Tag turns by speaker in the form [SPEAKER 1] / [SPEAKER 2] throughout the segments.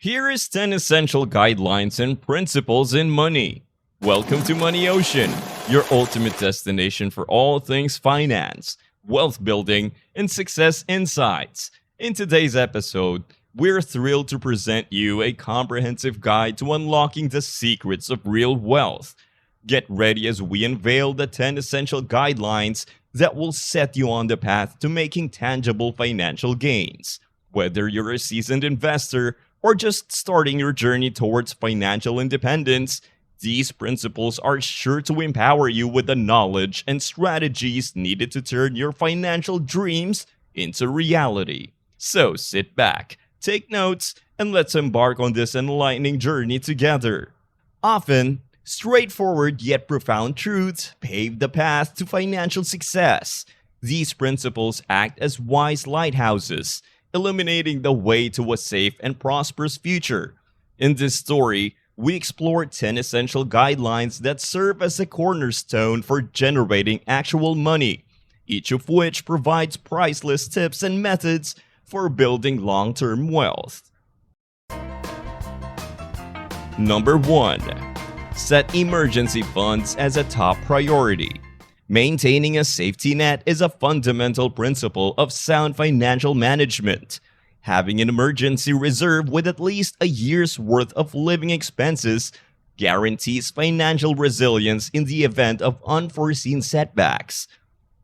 [SPEAKER 1] Here is 10 essential guidelines and principles in money. Welcome to Money Ocean, your ultimate destination for all things finance, wealth building, and success insights. In today's episode, we're thrilled to present you a comprehensive guide to unlocking the secrets of real wealth. Get ready as we unveil the 10 essential guidelines that will set you on the path to making tangible financial gains. Whether you're a seasoned investor or just starting your journey towards financial independence, these principles are sure to empower you with the knowledge and strategies needed to turn your financial dreams into reality. So sit back, take notes, and let's embark on this enlightening journey together. Often, straightforward yet profound truths pave the path to financial success. These principles act as wise lighthouses, illuminating the way to a safe and prosperous future. In this story, we explore 10 essential guidelines that serve as a cornerstone for generating actual money, each of which provides priceless tips and methods for building long-term wealth. Number 1. Set emergency funds as a top priority. Maintaining a safety net is a fundamental principle of sound financial management. Having an emergency reserve with at least a year's worth of living expenses guarantees financial resilience in the event of unforeseen setbacks.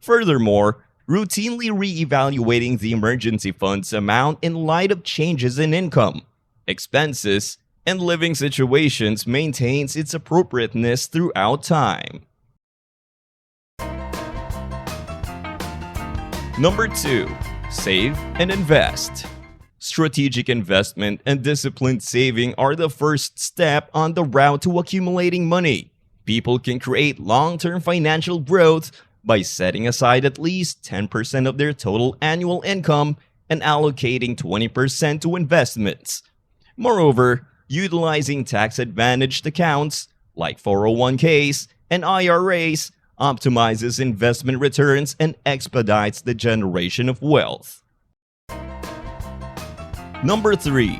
[SPEAKER 1] Furthermore, routinely reevaluating the emergency fund's amount in light of changes in income, expenses, and living situations maintains its appropriateness throughout time. Number 2. Save and invest. Strategic investment and disciplined saving are the first step on the route to accumulating money. People can create long-term financial growth by setting aside at least 10% of their total annual income and allocating 20% to investments. Moreover, utilizing tax-advantaged accounts like 401ks and IRAs optimizes investment returns and expedites the generation of wealth. Number 3.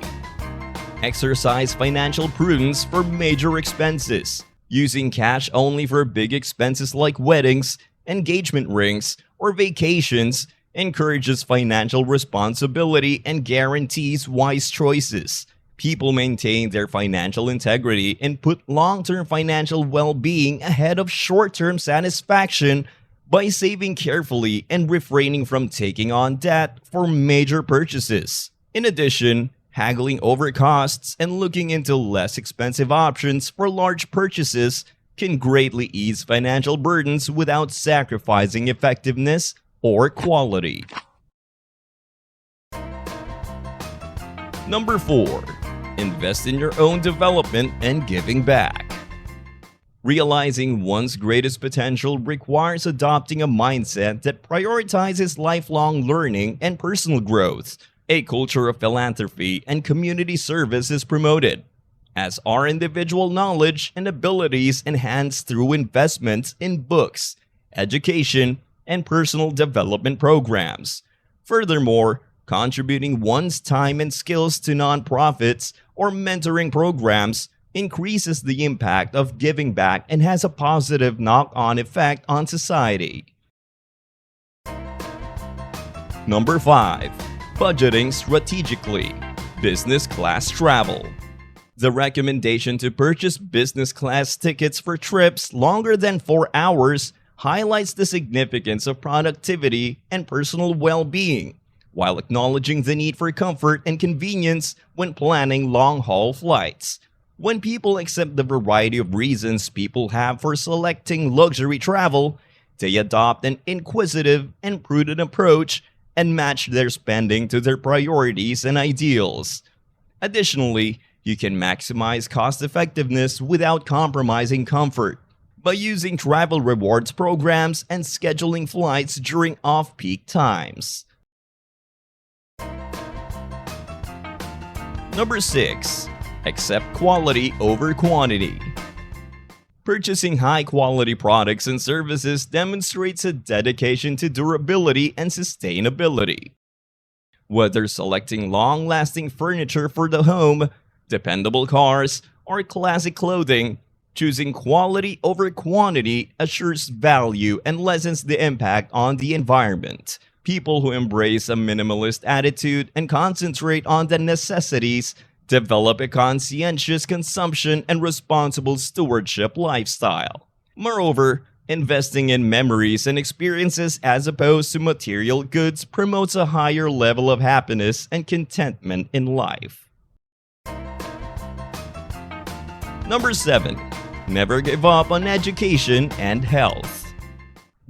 [SPEAKER 1] Exercise financial prudence for major expenses. Using cash only for big expenses like weddings, engagement rings, or vacations encourages financial responsibility and guarantees wise choices. People maintain their financial integrity and put long-term financial well-being ahead of short-term satisfaction by saving carefully and refraining from taking on debt for major purchases. In addition, haggling over costs and looking into less expensive options for large purchases can greatly ease financial burdens without sacrificing effectiveness or quality. Number 4. Invest in your own development and giving back. Realizing one's greatest potential requires adopting a mindset that prioritizes lifelong learning and personal growth. A culture of philanthropy and community service is promoted, as are individual knowledge and abilities enhanced through investments in books, education, and personal development programs. Furthermore, contributing one's time and skills to nonprofits or mentoring programs increases the impact of giving back and has a positive knock-on effect on society. Number 5. Budgeting strategically. Business class travel. The recommendation to purchase business class tickets for trips longer than 4 hours highlights the significance of productivity and personal well-being, while acknowledging the need for comfort and convenience when planning long-haul flights. When people accept the variety of reasons people have for selecting luxury travel, they adopt an inquisitive and prudent approach and match their spending to their priorities and ideals. Additionally, you can maximize cost-effectiveness without compromising comfort by using travel rewards programs and scheduling flights during off-peak times. Number 6. Accept quality over quantity. Purchasing high-quality products and services demonstrates a dedication to durability and sustainability. Whether selecting long-lasting furniture for the home, dependable cars, or classic clothing, choosing quality over quantity assures value and lessens the impact on the environment. People who embrace a minimalist attitude and concentrate on the necessities develop a conscientious consumption and responsible stewardship lifestyle. Moreover, investing in memories and experiences as opposed to material goods promotes a higher level of happiness and contentment in life. Number 7. Never give up on education and health.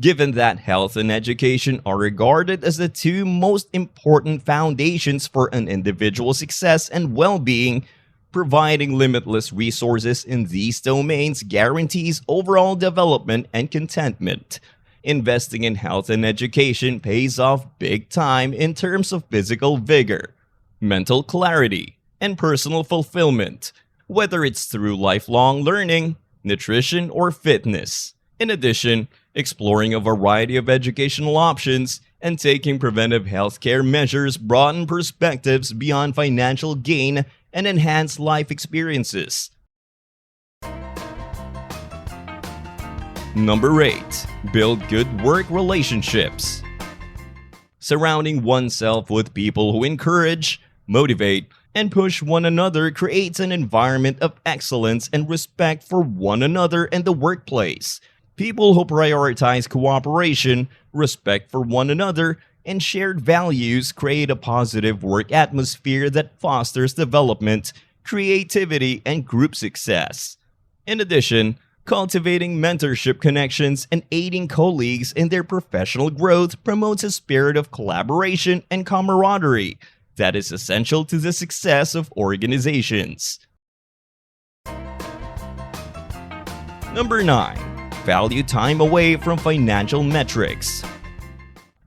[SPEAKER 1] Given that health and education are regarded as the two most important foundations for an individual's success and well-being, providing limitless resources in these domains guarantees overall development and contentment. Investing in health and education pays off big time in terms of physical vigor, mental clarity, and personal fulfillment, whether it's through lifelong learning, nutrition, or fitness. In addition, exploring a variety of educational options and taking preventive healthcare measures broaden perspectives beyond financial gain and enhance life experiences. Number 8. Build good work relationships. Surrounding oneself with people who encourage, motivate, and push one another creates an environment of excellence and respect for one another in the workplace. People who prioritize cooperation, respect for one another, and shared values create a positive work atmosphere that fosters development, creativity, and group success. In addition, cultivating mentorship connections and aiding colleagues in their professional growth promotes a spirit of collaboration and camaraderie that is essential to the success of organizations. Number 9. Value time away from financial metrics.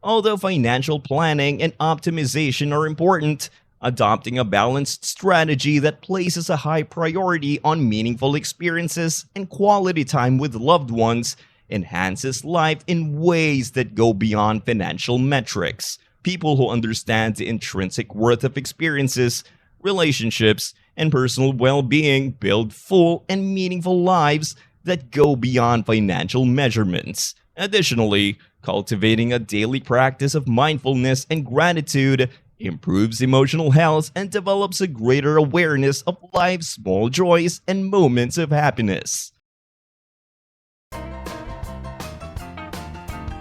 [SPEAKER 1] Although financial planning and optimization are important, adopting a balanced strategy that places a high priority on meaningful experiences and quality time with loved ones enhances life in ways that go beyond financial metrics. People who understand the intrinsic worth of experiences, relationships, and personal well-being build full and meaningful lives that go beyond financial measurements. Additionally, cultivating a daily practice of mindfulness and gratitude improves emotional health and develops a greater awareness of life's small joys and moments of happiness.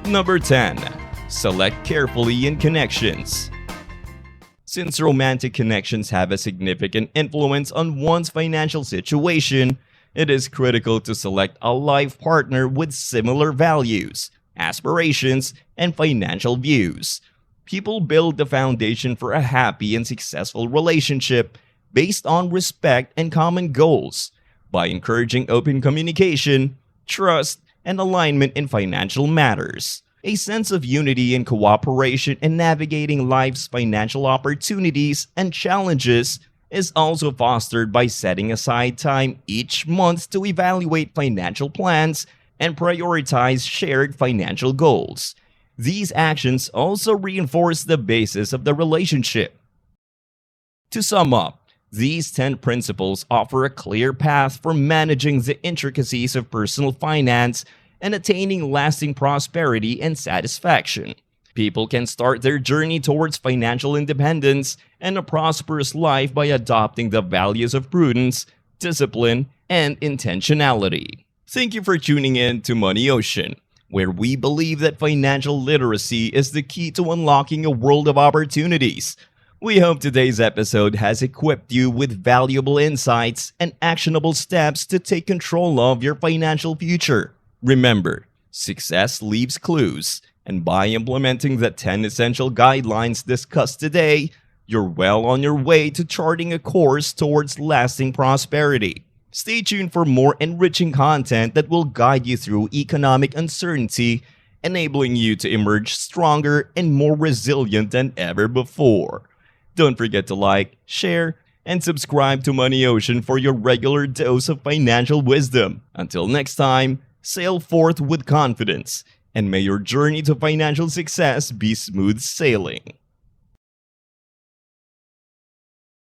[SPEAKER 1] Number 10. Select carefully in connections. Since romantic connections have a significant influence on one's financial situation, it is critical to select a life partner with similar values, aspirations, and financial views. People build the foundation for a happy and successful relationship based on respect and common goals. By encouraging open communication, trust, and alignment in financial matters, a sense of unity and cooperation in navigating life's financial opportunities and challenges is also fostered by setting aside time each month to evaluate financial plans and prioritize shared financial goals. These actions also reinforce the basis of the relationship. To sum up, these 10 principles offer a clear path for managing the intricacies of personal finance and attaining lasting prosperity and satisfaction. People can start their journey towards financial independence and a prosperous life by adopting the values of prudence, discipline, and intentionality. Thank you for tuning in to Money Ocean, where we believe that financial literacy is the key to unlocking a world of opportunities. We hope today's episode has equipped you with valuable insights and actionable steps to take control of your financial future. Remember, success leaves clues, and by implementing the 10 essential guidelines discussed today, you're well on your way to charting a course towards lasting prosperity. Stay tuned for more enriching content that will guide you through economic uncertainty, enabling you to emerge stronger and more resilient than ever before. Don't forget to like, share, and subscribe to Money Ocean for your regular dose of financial wisdom. Until next time, sail forth with confidence, and may your journey to financial success be smooth sailing.